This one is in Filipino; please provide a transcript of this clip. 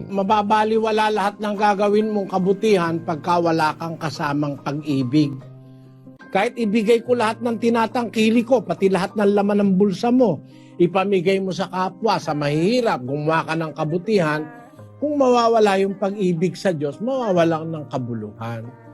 mababaliwala lahat ng gagawin mong kabutihan pagka wala kang kasamang pag-ibig. Kahit ibigay ko lahat ng tinatangkili ko, pati lahat ng laman ng bulsa mo, ipamigay mo sa kapwa, sa mahihirap, gumawa ka ng kabutihan, kung mawawala yung pag-ibig sa Diyos, mawawalan ng kabuluhan.